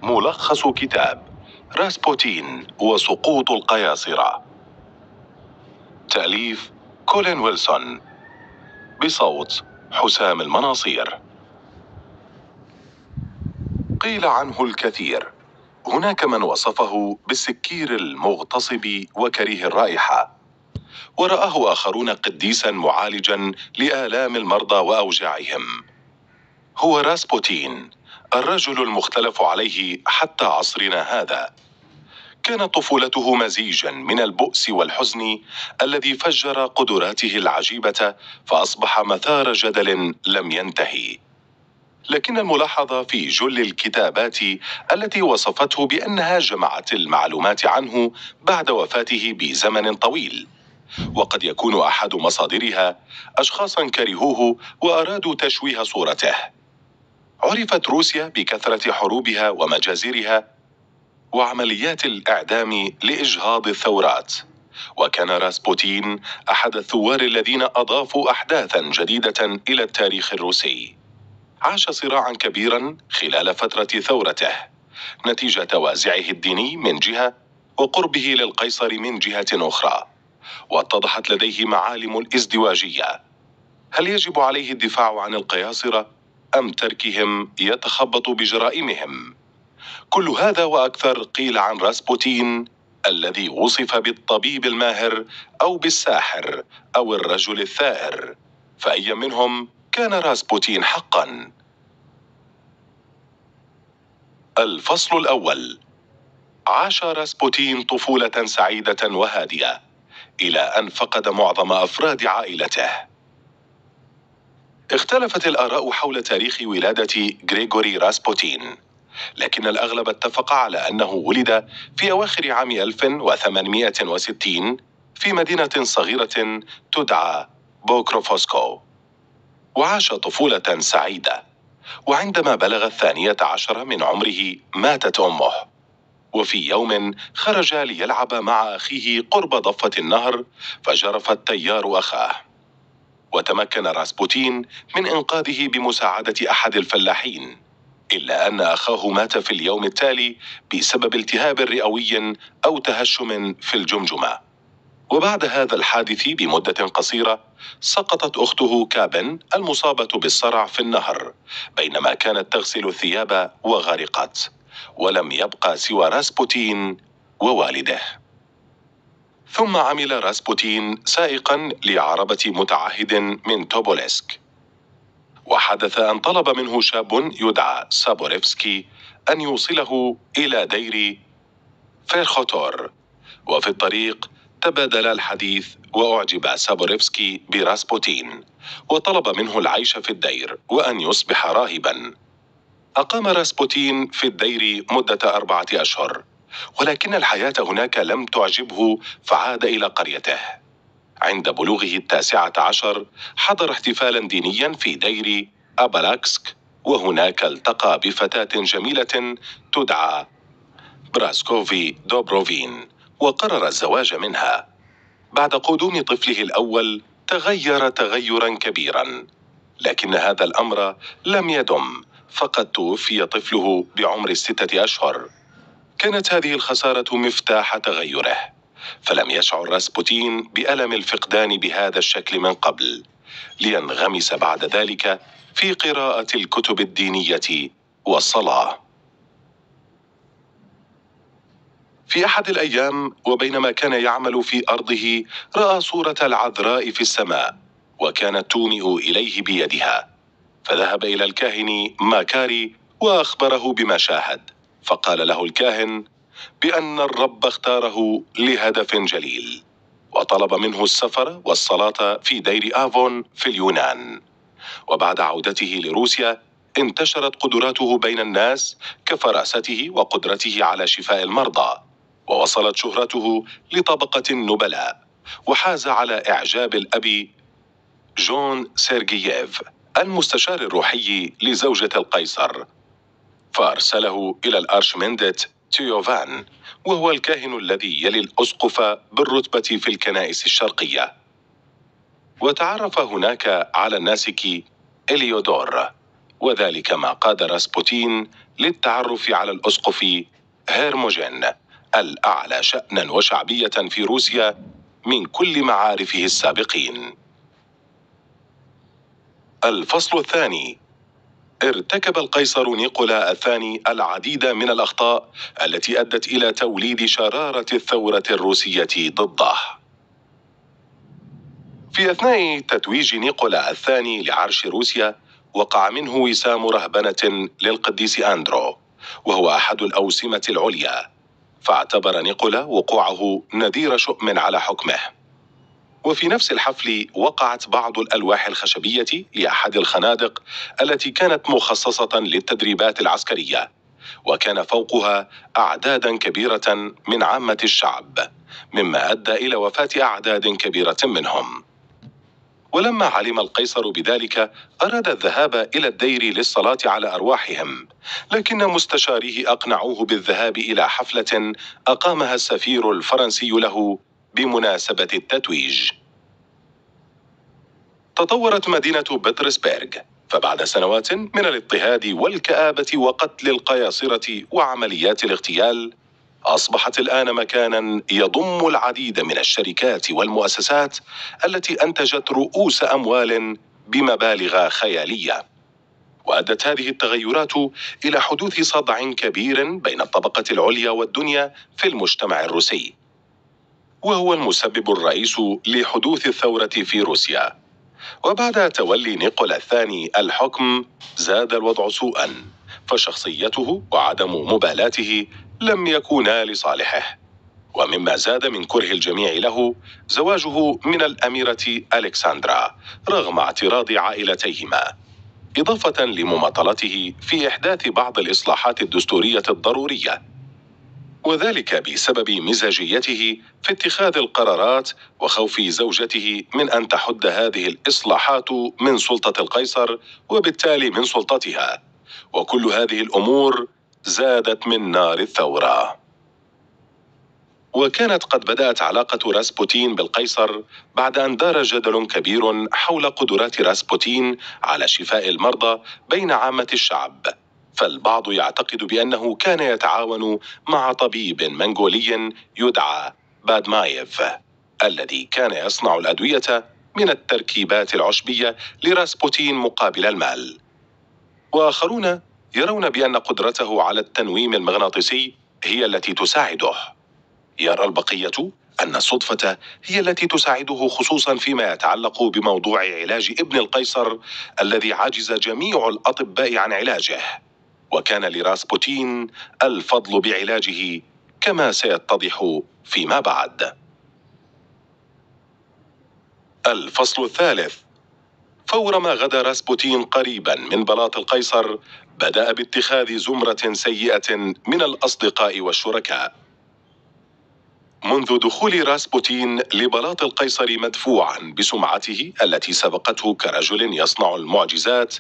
ملخص كتاب راسبوتين وسقوط القياصرة، تأليف كولين ويلسون، بصوت حسام المناصير. قيل عنه الكثير. هناك من وصفه بالسكير المغتصب وكريه الرائحة، ورآه آخرون قديسا معالجا لآلام المرضى وأوجاعهم. هو راسبوتين، الرجل المختلف عليه حتى عصرنا هذا. كانت طفولته مزيجا من البؤس والحزن الذي فجر قدراته العجيبة، فأصبح مثار جدل لم ينتهي. لكن الملاحظ في جل الكتابات التي وصفته بأنها جمعت المعلومات عنه بعد وفاته بزمن طويل، وقد يكون أحد مصادرها أشخاصا كرهوه وأرادوا تشويه صورته. عرفت روسيا بكثرة حروبها ومجازرها وعمليات الإعدام لإجهاض الثورات، وكان راسبوتين أحد الثوار الذين أضافوا أحداثا جديدة إلى التاريخ الروسي. عاش صراعا كبيرا خلال فترة ثورته نتيجة وازعه الديني من جهة وقربه للقيصر من جهة أخرى، واتضحت لديه معالم الازدواجية. هل يجب عليه الدفاع عن القياصرة أم تركهم يتخبط بجرائمهم؟ كل هذا وأكثر قيل عن راسبوتين، الذي وصف بالطبيب الماهر أو بالساحر أو الرجل الثائر، فأي منهم كان راسبوتين حقا؟ الفصل الأول. عاش راسبوتين طفولة سعيدة وهادئة إلى أن فقد معظم أفراد عائلته. اختلفت الآراء حول تاريخ ولادة غريغوري راسبوتين، لكن الأغلب اتفق على أنه ولد في أواخر عام 1860 في مدينة صغيرة تدعى بوكروفوسكو، وعاش طفولة سعيدة. وعندما بلغ 12 من عمره ماتت أمه، وفي يوم خرج ليلعب مع أخيه قرب ضفة النهر، فجرف التيار أخاه، وتمكن راسبوتين من إنقاذه بمساعدة أحد الفلاحين، إلا أن أخاه مات في اليوم التالي بسبب التهاب رئوي أو تهشم في الجمجمة. وبعد هذا الحادث بمدة قصيرة سقطت أخته كابن المصابة بالصرع في النهر بينما كانت تغسل الثياب وغرقت، ولم يبقى سوى راسبوتين ووالده. ثم عمل راسبوتين سائقا لعربة متعهد من توبولسك، وحدث أن طلب منه شاب يدعى سابوريفسكي أن يوصله إلى دير فيرخوتور، وفي الطريق تبادل الحديث، وأعجب سابوريفسكي براسبوتين وطلب منه العيش في الدير وأن يصبح راهبا. أقام راسبوتين في الدير مدة 4 أشهر، ولكن الحياة هناك لم تعجبه، فعاد إلى قريته. عند بلوغه 19 حضر احتفالا دينيا في دير أبالاكسك، وهناك التقى بفتاة جميلة تدعى براسكوفي دوبروفين، وقرر الزواج منها. بعد قدوم طفله الأول تغير تغيرا كبيرا، لكن هذا الأمر لم يدم، فقد توفي طفله بعمر 6 أشهر. كانت هذه الخسارة مفتاح تغيره، فلم يشعر راسبوتين بألم الفقدان بهذا الشكل من قبل، لينغمس بعد ذلك في قراءة الكتب الدينية والصلاة. في أحد الأيام وبينما كان يعمل في أرضه رأى صورة العذراء في السماء، وكانت تومئ إليه بيدها، فذهب إلى الكاهن ماكاري وأخبره بما شاهد، فقال له الكاهن بأن الرب اختاره لهدف جليل، وطلب منه السفر والصلاة في دير آفون في اليونان. وبعد عودته لروسيا انتشرت قدراته بين الناس كفراسته وقدرته على شفاء المرضى، ووصلت شهرته لطبقة النبلاء، وحاز على إعجاب الأب جون سيرجييف المستشار الروحي لزوجة القيصر، فأرسله إلى الأرشمندت تيوفان، وهو الكاهن الذي يلي الأسقف بالرتبة في الكنائس الشرقية. وتعرف هناك على الناسك إليودور وذلك ما قاد راسبوتين للتعرف على الأسقف هيرموجين الأعلى شأنا وشعبية في روسيا من كل معارفه السابقين. الفصل الثاني. ارتكب القيصر نيقولا الثاني العديد من الأخطاء التي أدت إلى توليد شرارة الثورة الروسية ضده. في أثناء تتويج نيقولا الثاني لعرش روسيا وقع منه وسام رهبنة للقديس أندرو، وهو أحد الأوسمة العليا، فاعتبر نيقولا وقوعه نذير شؤم على حكمه. وفي نفس الحفل وقعت بعض الألواح الخشبية لأحد الخنادق التي كانت مخصصة للتدريبات العسكرية، وكان فوقها أعدادا كبيرة من عامة الشعب، مما أدى إلى وفاة أعداد كبيرة منهم. ولما علم القيصر بذلك أراد الذهاب إلى الدير للصلاة على أرواحهم، لكن مستشاريه أقنعوه بالذهاب إلى حفلة أقامها السفير الفرنسي له بمناسبة التتويج. تطورت مدينة بطرسبرغ، فبعد سنوات من الاضطهاد والكآبة وقتل القياصرة وعمليات الاغتيال، أصبحت الآن مكانا يضم العديد من الشركات والمؤسسات التي أنتجت رؤوس أموال بمبالغ خيالية. وأدت هذه التغيرات إلى حدوث صدع كبير بين الطبقة العليا والدنيا في المجتمع الروسي، وهو المسبب الرئيس لحدوث الثورة في روسيا. وبعد تولي نيقولا الثاني الحكم زاد الوضع سوءا، فشخصيته وعدم مبالاته لم يكونا لصالحه. ومما زاد من كره الجميع له زواجه من الأميرة ألكسندرا رغم اعتراض عائلتيهما، إضافة لمماطلته في إحداث بعض الإصلاحات الدستورية الضرورية، وذلك بسبب مزاجيته في اتخاذ القرارات وخوف زوجته من أن تحد هذه الإصلاحات من سلطة القيصر وبالتالي من سلطتها. وكل هذه الأمور زادت من نار الثورة. وكانت قد بدأت علاقة راسبوتين بالقيصر بعد أن دار جدل كبير حول قدرات راسبوتين على شفاء المرضى بين عامة الشعب، فالبعض يعتقد بأنه كان يتعاون مع طبيب منغولي يدعى بادمايف الذي كان يصنع الأدوية من التركيبات العشبية لراسبوتين مقابل المال. وآخرون يرون بأن قدرته على التنويم المغناطيسي هي التي تساعده. يرى البقية أن الصدفة هي التي تساعده، خصوصا فيما يتعلق بموضوع علاج ابن القيصر الذي عجز جميع الأطباء عن علاجه، وكان لراسبوتين الفضل بعلاجه كما سيتضح فيما بعد. الفصل الثالث. فور ما غدا راسبوتين قريبا من بلاط القيصر بدأ باتخاذ زمرة سيئة من الأصدقاء والشركاء. منذ دخول راسبوتين لبلاط القيصر مدفوعا بسمعته التي سبقته كرجل يصنع المعجزات،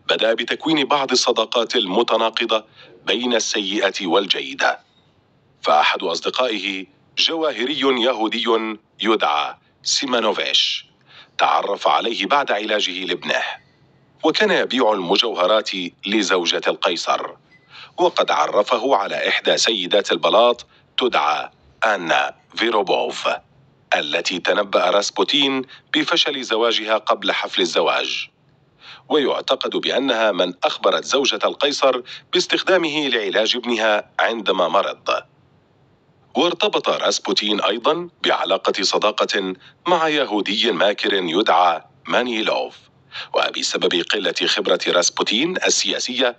بدأ بتكوين بعض الصداقات المتناقضة بين السيئة والجيدة. فأحد أصدقائه جواهري يهودي يدعى سيمانوفيش تعرف عليه بعد علاجه لابنه، وكان يبيع المجوهرات لزوجة القيصر، وقد عرفه على إحدى سيدات البلاط تدعى آنا فيروبوف التي تنبأ راسبوتين بفشل زواجها قبل حفل الزواج، ويعتقد بأنها من أخبرت زوجة القيصر باستخدامه لعلاج ابنها عندما مرض. وارتبط راسبوتين أيضا بعلاقة صداقة مع يهودي ماكر يدعى مانيلوف، وبسبب قلة خبرة راسبوتين السياسية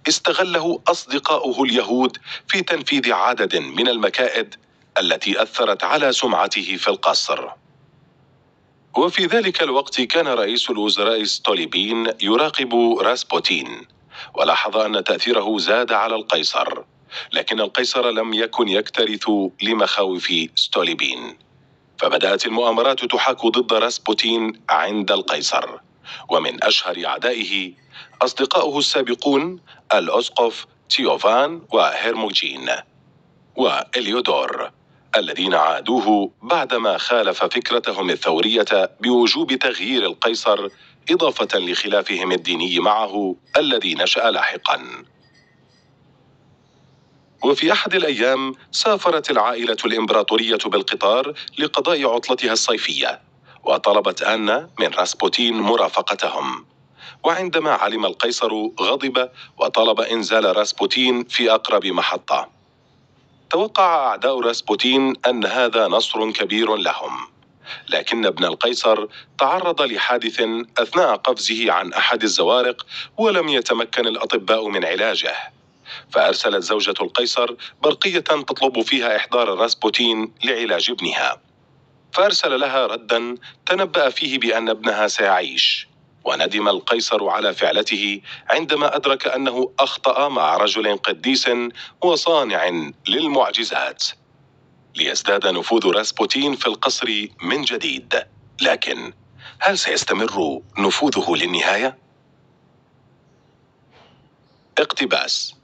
استغله أصدقاؤه اليهود في تنفيذ عدد من المكائد التي أثرت على سمعته في القصر. وفي ذلك الوقت كان رئيس الوزراء ستوليبين يراقب راسبوتين، ولاحظ أن تأثيره زاد على القيصر، لكن القيصر لم يكن يكترث لمخاوف ستوليبين، فبدأت المؤامرات تحاك ضد راسبوتين عند القيصر، ومن أشهر أعدائه أصدقاؤه السابقون الأسقف تيوفان وهيرموجين وإليودور، الذين عادوه بعدما خالف فكرتهم الثورية بوجوب تغيير القيصر إضافة لخلافهم الديني معه الذي نشأ لاحقاً. وفي أحد الأيام سافرت العائلة الإمبراطورية بالقطار لقضاء عطلتها الصيفية، وطلبت آنا من راسبوتين مرافقتهم. وعندما علم القيصر غضب وطلب إنزال راسبوتين في أقرب محطة. توقع أعداء راسبوتين أن هذا نصر كبير لهم، لكن ابن القيصر تعرض لحادث أثناء قفزه عن أحد الزوارق، ولم يتمكن الأطباء من علاجه. فأرسلت زوجة القيصر برقية تطلب فيها إحضار راسبوتين لعلاج ابنها، فأرسل لها ردا تنبأ فيه بأن ابنها سيعيش. وندم القيصر على فعلته عندما أدرك أنه أخطأ مع رجل قديس وصانع للمعجزات. ليزداد نفوذ راسبوتين في القصر من جديد، لكن هل سيستمر نفوذه للنهاية؟ اقتباس: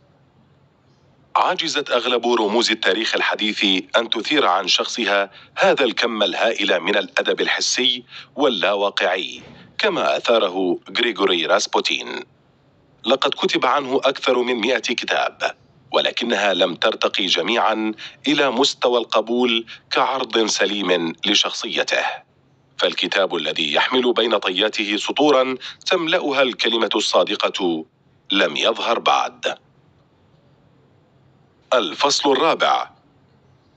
عجزت أغلب رموز التاريخ الحديث أن تثير عن شخصها هذا الكم الهائل من الأدب الحسي واللاواقعي كما أثاره غريغوري راسبوتين. لقد كتب عنه أكثر من 100 كتاب، ولكنها لم ترتقي جميعا إلى مستوى القبول كعرض سليم لشخصيته. فالكتاب الذي يحمل بين طياته سطورا تملأها الكلمة الصادقة لم يظهر بعد. الفصل الرابع: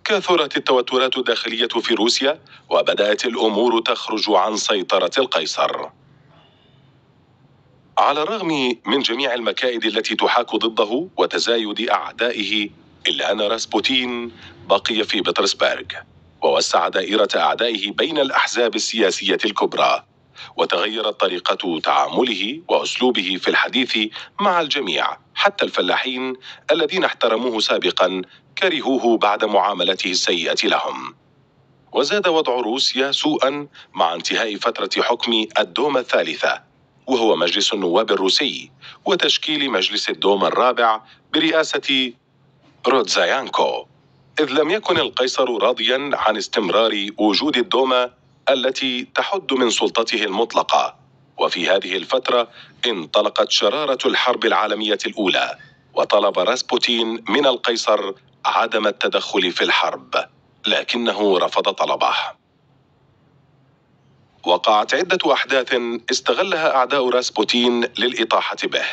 كثرت التوترات الداخلية في روسيا، وبدأت الأمور تخرج عن سيطرة القيصر. على الرغم من جميع المكائد التي تحاك ضده وتزايد أعدائه، إلا أن راسبوتين بقي في بطرسبرغ، ووسع دائرة أعدائه بين الأحزاب السياسية الكبرى، وتغيرت طريقة تعامله وأسلوبه في الحديث مع الجميع، حتى الفلاحين الذين احترموه سابقا كرهوه بعد معاملته السيئة لهم. وزاد وضع روسيا سوءا مع انتهاء فترة حكم الدوما الثالثة، وهو مجلس النواب الروسي، وتشكيل مجلس الدوما الرابع برئاسة رودزايانكو، إذ لم يكن القيصر راضيا عن استمرار وجود الدوما التي تحد من سلطته المطلقة. وفي هذه الفترة انطلقت شرارة الحرب العالمية الأولى، وطلب راسبوتين من القيصر عدم التدخل في الحرب، لكنه رفض طلبه. وقعت عدة أحداث استغلها أعداء راسبوتين للإطاحة به.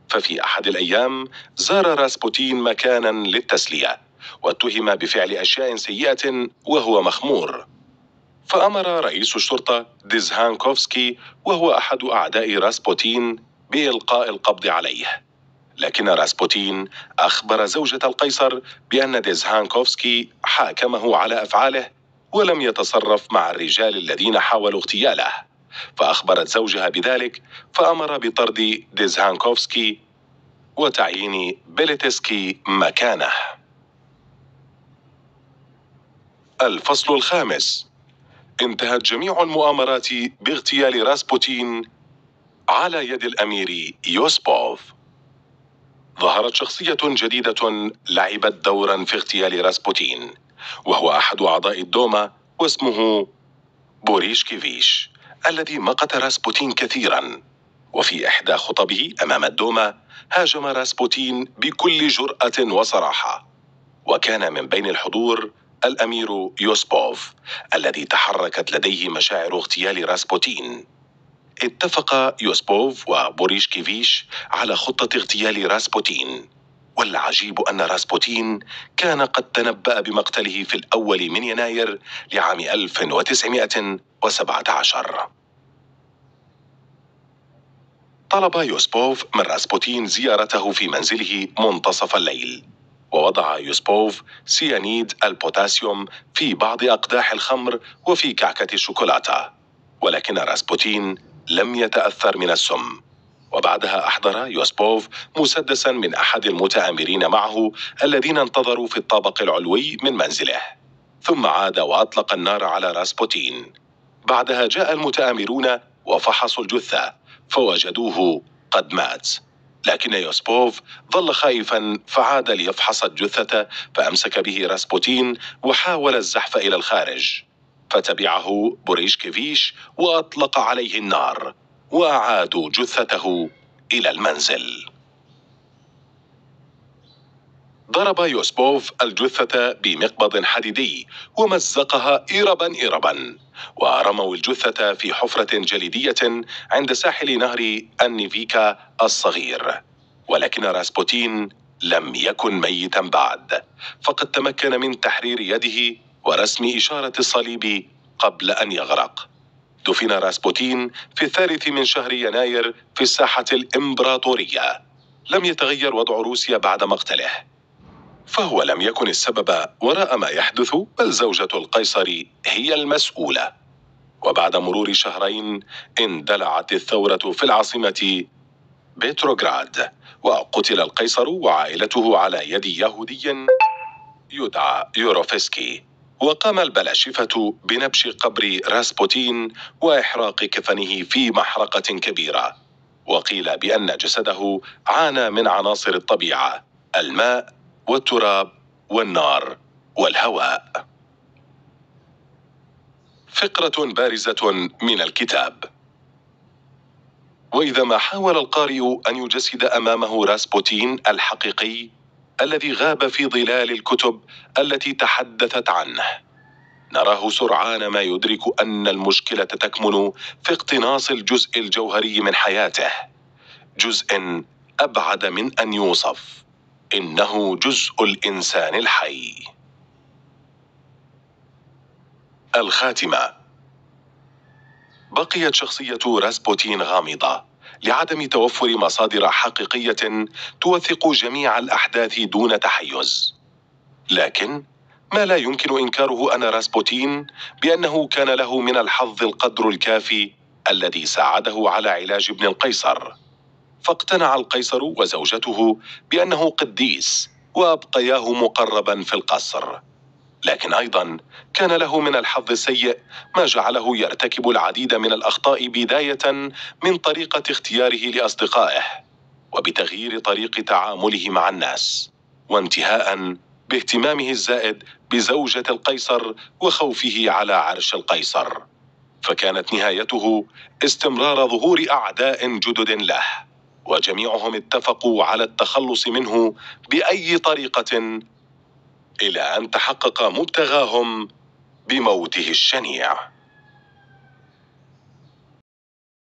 ففي أحد الأيام زار راسبوتين مكانا للتسلية، واتهم بفعل أشياء سيئة وهو مخمور. فأمر رئيس الشرطة ديزهانكوفسكي، وهو أحد أعداء راسبوتين، بإلقاء القبض عليه. لكن راسبوتين أخبر زوجة القيصر بأن ديزهانكوفسكي حاكمه على أفعاله ولم يتصرف مع الرجال الذين حاولوا اغتياله، فأخبرت زوجها بذلك، فأمر بطرد ديزهانكوفسكي وتعيين بيليتسكي مكانه. الفصل الخامس: انتهت جميع المؤامرات باغتيال راسبوتين على يد الأمير يوسبوف. ظهرت شخصية جديدة لعبت دورا في اغتيال راسبوتين، وهو أحد أعضاء الدوما، واسمه بوريشكيفيش، الذي مقت راسبوتين كثيرا. وفي إحدى خطبه أمام الدوما هاجم راسبوتين بكل جرأة وصراحة، وكان من بين الحضور الأمير يوسبوف الذي تحركت لديه مشاعر اغتيال راسبوتين. اتفق يوسبوف وبوريشكيفيش على خطة اغتيال راسبوتين، والعجيب أن راسبوتين كان قد تنبأ بمقتله في الأول من يناير لعام 1917. طلب يوسبوف من راسبوتين زيارته في منزله منتصف الليل، ووضع يوسبوف سيانيد البوتاسيوم في بعض أقداح الخمر وفي كعكة الشوكولاتة، ولكن راسبوتين لم يتأثر من السم. وبعدها أحضر يوسبوف مسدسا من أحد المتآمرين معه الذين انتظروا في الطابق العلوي من منزله، ثم عاد وأطلق النار على راسبوتين. بعدها جاء المتآمرون وفحصوا الجثة فوجدوه قد مات، لكن يوسبوف ظل خائفا فعاد ليفحص الجثة، فأمسك به راسبوتين وحاول الزحف إلى الخارج، فتبعه بوريشكيفيش وأطلق عليه النار، وأعادوا جثته إلى المنزل. ضرب يوسبوف الجثة بمقبض حديدي ومزقها إربا إربا، ورموا الجثة في حفرة جليدية عند ساحل نهر النيفيكا الصغير. ولكن راسبوتين لم يكن ميتا بعد، فقد تمكن من تحرير يده ورسم إشارة الصليب قبل أن يغرق. دفن راسبوتين في 3 من شهر يناير في الساحة الإمبراطورية. لم يتغير وضع روسيا بعد مقتله، فهو لم يكن السبب وراء ما يحدث، بل زوجة القيصر هي المسؤولة. وبعد مرور شهرين اندلعت الثورة في العاصمة بتروغراد، وقتل القيصر وعائلته على يد يهودي يدعى يوروفسكي. وقام البلاشفة بنبش قبر راسبوتين وإحراق كفنه في محرقة كبيرة. وقيل بأن جسده عانى من عناصر الطبيعة: الماء والتراب والنار والهواء. فقرة بارزة من الكتاب. وإذا ما حاول القارئ أن يجسد أمامه راسبوتين الحقيقي الذي غاب في ظلال الكتب التي تحدثت عنه، نراه سرعان ما يدرك أن المشكلة تكمن في اقتناص الجزء الجوهري من حياته، جزء أبعد من أن يوصف. إنه جزء الإنسان الحي. الخاتمة. بقيت شخصية راسبوتين غامضة لعدم توفر مصادر حقيقية توثق جميع الأحداث دون تحيز. لكن ما لا يمكن إنكاره أن راسبوتين بأنه كان له من الحظ القدر الكافي الذي ساعده على علاج ابن القيصر. فاقتنع القيصر وزوجته بأنه قديس وأبقياه مقربا في القصر. لكن أيضا كان له من الحظ السيء ما جعله يرتكب العديد من الأخطاء، بداية من طريقة اختياره لأصدقائه، وبتغيير طريق تعامله مع الناس، وانتهاء باهتمامه الزائد بزوجة القيصر وخوفه على عرش القيصر. فكانت نهايته استمرار ظهور أعداء جدد له، وجميعهم اتفقوا على التخلص منه بأي طريقة، إلى أن تحقق مبتغاهم بموته الشنيع.